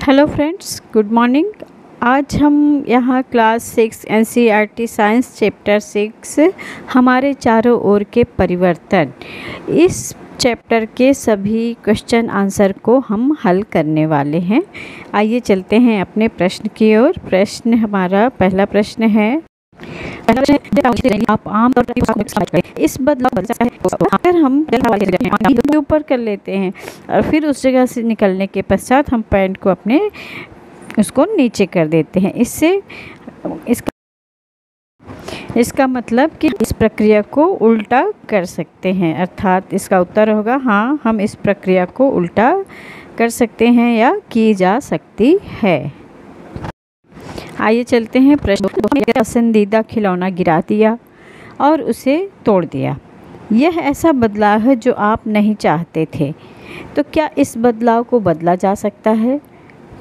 Hello friends, good morning. आज हम यहाँ क्लास 6 एनसीईआरटी साइंस चैप्टर 6 हमारे चारों ओर के परिवर्तन, इस चैप्टर के सभी क्वेश्चन आंसर को हम हल करने वाले हैं। आइए चलते हैं अपने प्रश्न की ओर। प्रश्न हमारा पहला प्रश्न है, आप आम तौर पर इस बदलाव अगर हम के ऊपर कर लेते हैं और फिर उस जगह से निकलने के पश्चात हम पैंट को अपने उसको नीचे कर देते हैं। इससे इसका मतलब कि इस प्रक्रिया को उल्टा कर सकते हैं, अर्थात इसका उत्तर होगा हाँ, हम इस प्रक्रिया को उल्टा कर सकते हैं या की जा सकती है। आइए चलते हैं प्रश्न। पसंदीदा खिलौना गिरा दिया और उसे तोड़ दिया। यह ऐसा बदलाव है जो आप नहीं चाहते थे, तो क्या इस बदलाव को बदला जा सकता है?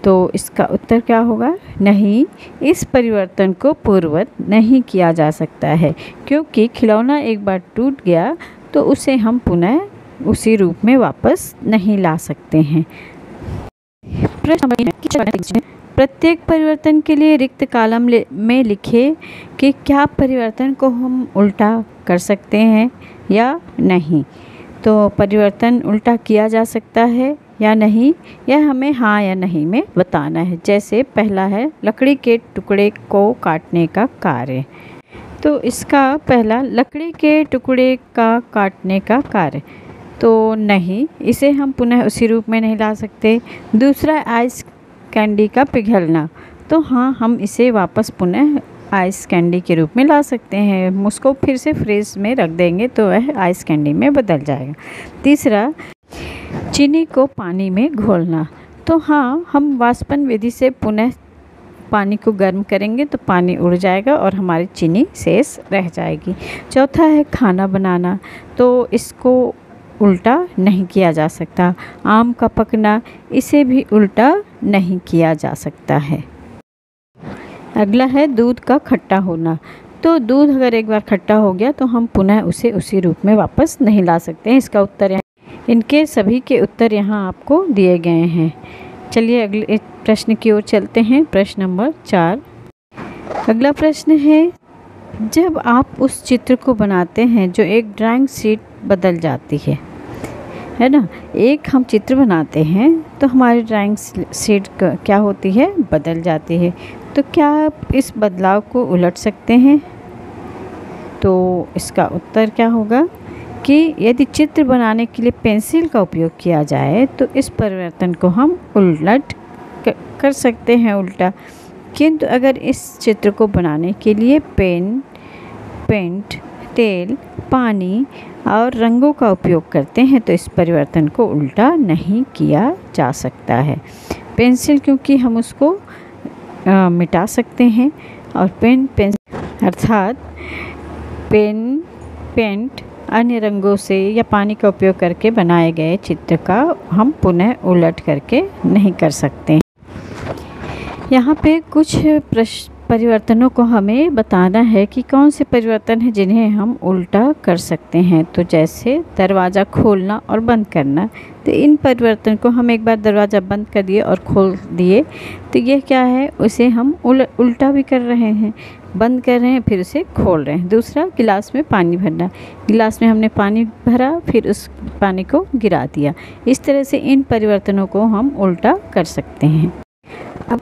तो इसका उत्तर क्या होगा? नहीं, इस परिवर्तन को पूर्ववत नहीं किया जा सकता है, क्योंकि खिलौना एक बार टूट गया तो उसे हम पुनः उसी रूप में वापस नहीं ला सकते हैं। प्रत्येक परिवर्तन के लिए रिक्त कॉलम में लिखे कि क्या परिवर्तन को हम उल्टा कर सकते हैं या नहीं। तो परिवर्तन उल्टा किया जा सकता है या नहीं, यह हमें हाँ या नहीं में बताना है। जैसे पहला है लकड़ी के टुकड़े को काटने का कार्य, तो इसका पहला लकड़ी के टुकड़े का काटने का कार्य, तो नहीं, इसे हम पुनः उसी रूप में नहीं ला सकते। दूसरा आइस कैंडी का पिघलना, तो हाँ, हम इसे वापस पुनः आइस कैंडी के रूप में ला सकते हैं। उसको फिर से फ्रिज में रख देंगे तो वह आइस कैंडी में बदल जाएगा। तीसरा चीनी को पानी में घोलना, तो हाँ, हम वाष्पन विधि से पुनः पानी को गर्म करेंगे तो पानी उड़ जाएगा और हमारी चीनी शेष रह जाएगी। चौथा है खाना बनाना, तो इसको उल्टा नहीं किया जा सकता। आम का पकना, इसे भी उल्टा नहीं किया जा सकता है। अगला है दूध का खट्टा होना, तो दूध अगर एक बार खट्टा हो गया तो हम पुनः उसे उसी रूप में वापस नहीं ला सकते हैं। इसका उत्तर यहाँ, इनके सभी के उत्तर यहाँ आपको दिए गए हैं। चलिए अगले प्रश्न की ओर चलते हैं। प्रश्न नंबर 4। अगला प्रश्न है, जब आप उस चित्र को बनाते हैं जो एक ड्राइंग शीट बदल जाती है ना। एक हम चित्र बनाते हैं तो हमारी ड्राइंग शीट क्या होती है? बदल जाती है। तो क्या आप इस बदलाव को उलट सकते हैं? तो इसका उत्तर क्या होगा कि यदि चित्र बनाने के लिए पेंसिल का उपयोग किया जाए तो इस परिवर्तन को हम उलट कर सकते हैं, उल्टा। किंतु अगर इस चित्र को बनाने के लिए पेन, पेंट, तेल, पानी और रंगों का उपयोग करते हैं तो इस परिवर्तन को उल्टा नहीं किया जा सकता है। पेंसिल क्योंकि हम उसको मिटा सकते हैं, और पेंसिल अर्थात पेन, पेंट अन्य रंगों से या पानी का उपयोग करके बनाए गए चित्र का हम पुनः उलट करके नहीं कर सकते। यहाँ पे कुछ परिवर्तनों को हमें बताना है कि कौन से परिवर्तन हैं जिन्हें हम उल्टा कर सकते हैं। तो जैसे दरवाज़ा खोलना और बंद करना, तो इन परिवर्तन को हम एक बार दरवाज़ा बंद कर दिए और खोल दिए तो यह क्या है, उसे हम उल्टा भी कर रहे हैं, बंद कर रहे हैं फिर उसे खोल रहे हैं। दूसरा गिलास में पानी भरना, गिलास में हमने पानी भरा फिर उस पानी को गिरा दिया। इस तरह से इन परिवर्तनों को हम उल्टा कर सकते हैं। अब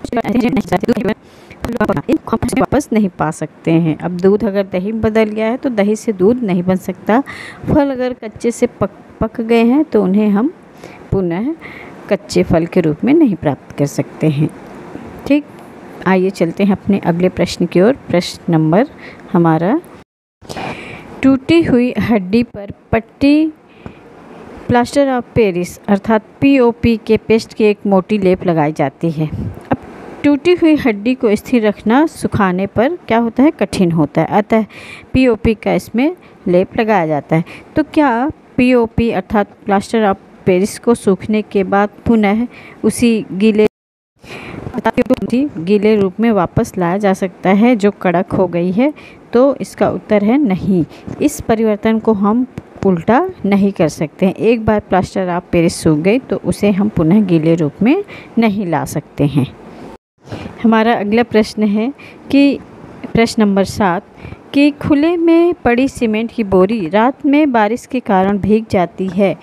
वापस नहीं पा सकते हैं। अब दूध अगर दही में बदल गया है तो दही से दूध नहीं बन सकता। फल अगर कच्चे से पक गए हैं तो उन्हें हम पुनः कच्चे फल के रूप में नहीं प्राप्त कर सकते हैं। ठीक, आइए चलते हैं अपने अगले प्रश्न की ओर। प्रश्न नंबर हमारा, टूटी हुई हड्डी पर पट्टी प्लास्टर ऑफ पेरिस अर्थात पीओपी के पेस्ट की एक मोटी लेप लगाई जाती है। अब टूटी हुई हड्डी को स्थिर रखना सुखाने पर क्या होता है? कठिन होता है, अतः पीओपी का इसमें लेप लगाया जाता है। तो क्या पीओपी अर्थात प्लास्टर ऑफ पेरिस को सूखने के बाद पुनः उसी गीले रूप में वापस लाया जा सकता है जो कड़क हो गई है? तो इसका उत्तर है नहीं, इस परिवर्तन को हम उल्टा नहीं कर सकते हैं। एक बार प्लास्टर ऑफ पेरिस सूख गई तो उसे हम पुनः गीले रूप में नहीं ला सकते हैं। हमारा अगला प्रश्न है कि प्रश्न नंबर 7 कि खुले में पड़ी सीमेंट की बोरी रात में बारिश के कारण भीग जाती है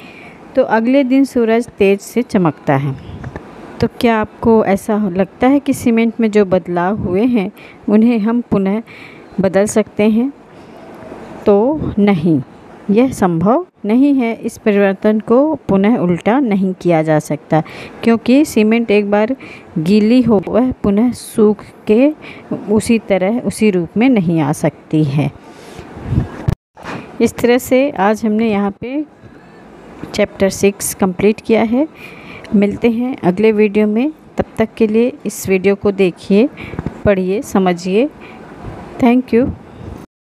तो अगले दिन सूरज तेज से चमकता है, तो क्या आपको ऐसा लगता है कि सीमेंट में जो बदलाव हुए हैं उन्हें हम पुनः बदल सकते हैं? तो नहीं, यह संभव नहीं है। इस परिवर्तन को पुनः उल्टा नहीं किया जा सकता, क्योंकि सीमेंट एक बार गीली हो वह पुनः सूख के उसी तरह उसी रूप में नहीं आ सकती है। इस तरह से आज हमने यहाँ पे चैप्टर 6 कंप्लीट किया है। मिलते हैं अगले वीडियो में, तब तक के लिए इस वीडियो को देखिए, पढ़िए, समझिए। Thank you.